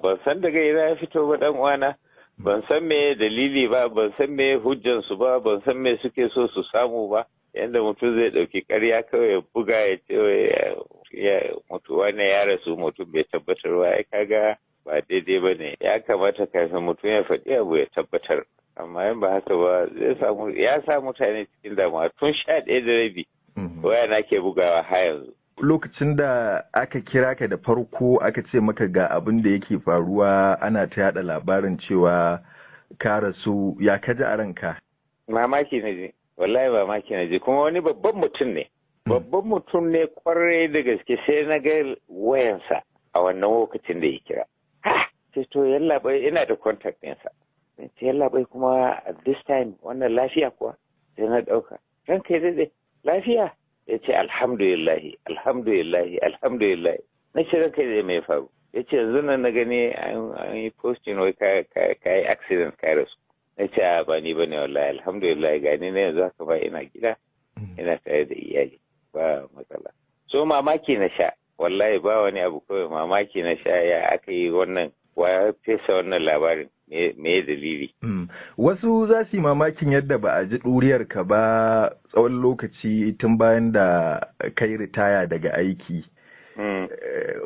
ban san daga ina ya fito ba dan uwana, ban san me dalili ba, ban san me hujjan su ba, ban san me suke so su samu ba. Yanda mutum zai ɗauki ƙarya kawai ya buga ya ce ya mutu wani ya rasu mutum bai tabbatar ba, ai kaga ba daidai ba ne. Ya kamata kafin mutum ya faɗi abu ya tabbatar. Amma in ba haka ba ya sa mutane cikin damuwa tun 11:30 waya na ke bugawa har yanzu. Lokacin da aka kira ka da farko aka ce maka ga abin da yake faruwa ana ta yada labarin cewa ka rasu, ya kaji a ranka? Mamaki na ji, wallahi mamaki na ji, kuma wani babban mutum ne. Babban mutum ne kwarai da gaske, sai na ga wayansa a wannan lokacin da ya kira. Sai to yalla bai ina da contact ɗinsa. Sai yalla bai kuma at this time wannan lafiya kuwa? Sai na ɗauka. Ranka daidai lafiya? Ya ce alhamdulillahi, alhamdulillahi, alhamdulillahi. Na ce ranka daidai mai faru. Ya ce yanzu nan na gani an yi posting wai ka yi accident ka rasu. Na ce ba ni ba ne wallahi, alhamdulillahi gani na yanzu haka ba ina gida, ina tare da iyali, ba matsala. So mamaki na sha, wallahi ba wani abu kawai mamaki na sha ya aka yi wannan, wa fesa wannan labarin. Me dalili? Wasu za su yi mamakin yadda ba a ji ɗuriyar ka ba tsawon lokaci tun bayan da kai ritaya daga aiki.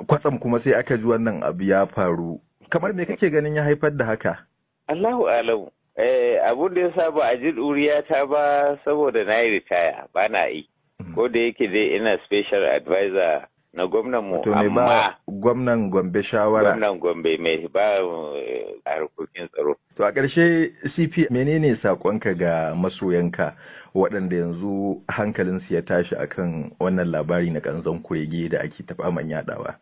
Kwatsam kuma sai aka ji wannan abu ya faru. Kamar me kake ganin ya haifar da haka? Allahu alamu. Abun da ya sa ba a ji ɗuriya ta ba saboda na yi ritaya ba na yi. Ko da yake dai ina special advisor na gwamnan mu, amma gwamnan Gombe shawara. Gwamnan Gombe mai ba harkokin tsaro. To a ƙarshe CP menene sakonka ga masoyanka waɗanda yanzu hankalinsu ya tashi akan wannan labari na ƙanzon kurege da ake taɓa man yaɗawa?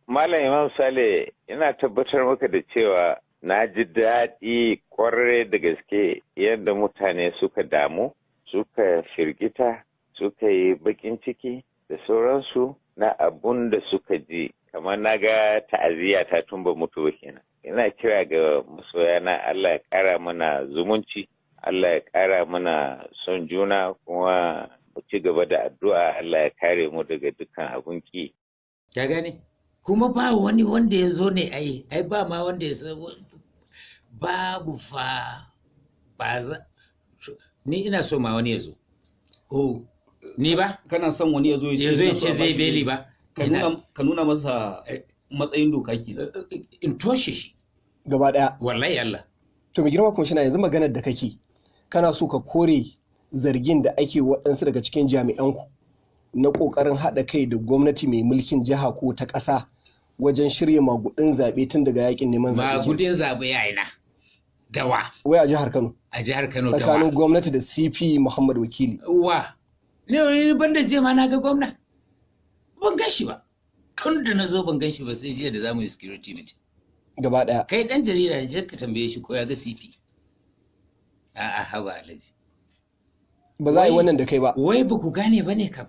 Malam Imam Sale, ina tabbatar maka da cewa na ji daɗi ƙwarai da gaske yadda mutane suka damu, suka firgita, suka yi bakin ciki da sauransu na abun da suka ji, kamar na ga ta'aziyya ta tun ba mutu kenan. Ina kira ga masoyana Allah ya ƙara mana zumunci, Allah ya ƙara mana son juna, kuma mu ci gaba da addu'a Allah ya kare mu daga dukkan abun ki. Ya gane? Kuma ba wani wanda ya zo ne ai ba ma wanda ya san babu fa ba za ni ina so ma wani ya zo. Oh, ni ba? Kana son wani ya zo ya ce zai beli ba? Ka nuna masa matsayin doka ke. In toshe shi. Gaba ɗaya. Wallahi Allah. To mai girma kwamishina yanzu maganar da kake kana so ka kore zargin da ake waɗansu daga cikin jami'anku na ƙoƙarin haɗa kai da gwamnati mai mulkin jiha ko ta ƙasa wajen shirya magudin zaɓe tun daga yakin neman zaɓe. Magudin zaɓe ya ina. Dawa. Wai a jihar Kano. A jihar Kano dawa. Tsakanin gwamnati da CP Muhammad Wakili. Wa. Ne ban da jiya ma na ga gwamna. Ban gan shi ba. Tun da na zo ban gan shi ba sai jiya da za mu yi security meeting. Gaba ɗaya. Kai ɗan jarida ne ka tambaye shi ko ya ga CP. A'a haba Alhaji. Ba za a yi wannan da kai ba. Wai ba ku gane ba ne kam.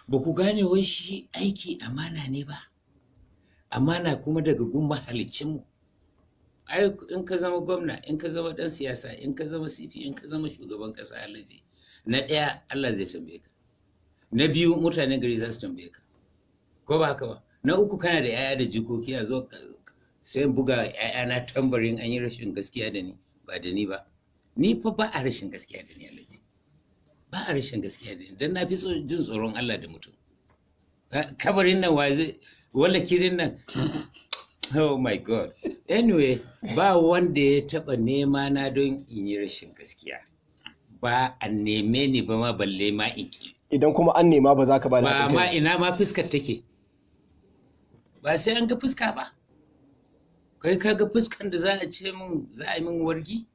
Ba ku gane wai shi aiki amana ne ba. Amana kuma daga gun mahalicinmu. Ai in ka zama gwamna, in ka zama ɗan siyasa, in ka zama CP, in ka zama shugaban ƙasa Alhaji. Na ɗaya Allah zai tambaye ka. Na biyu mutanen gari za su tambaye ka. Ko ba haka ba? Na uku kana da 'ya'ya da jikoki a zo sai buga 'ya'yana tambarin an yi rashin gaskiya da ni ba da ni ba. Ni fa ba a rashin gaskiya da ni Alhaji. Ba a rashin gaskiya da ni don na fi jin tsoron Allah da mutum. Kabarin nan wala kirin nan. Oh my God. Anyway, ba wanda ya taɓa nema na don in yi rashin gaskiya. Ba a neme ni ba ma balle ma in ki. Idan kuma an nema ba za ka ba da ba ma ina ma fuskar take. Ba sai an ga fuska ba. Kai ka ga fuskan da za a ce min za a yi min wargi?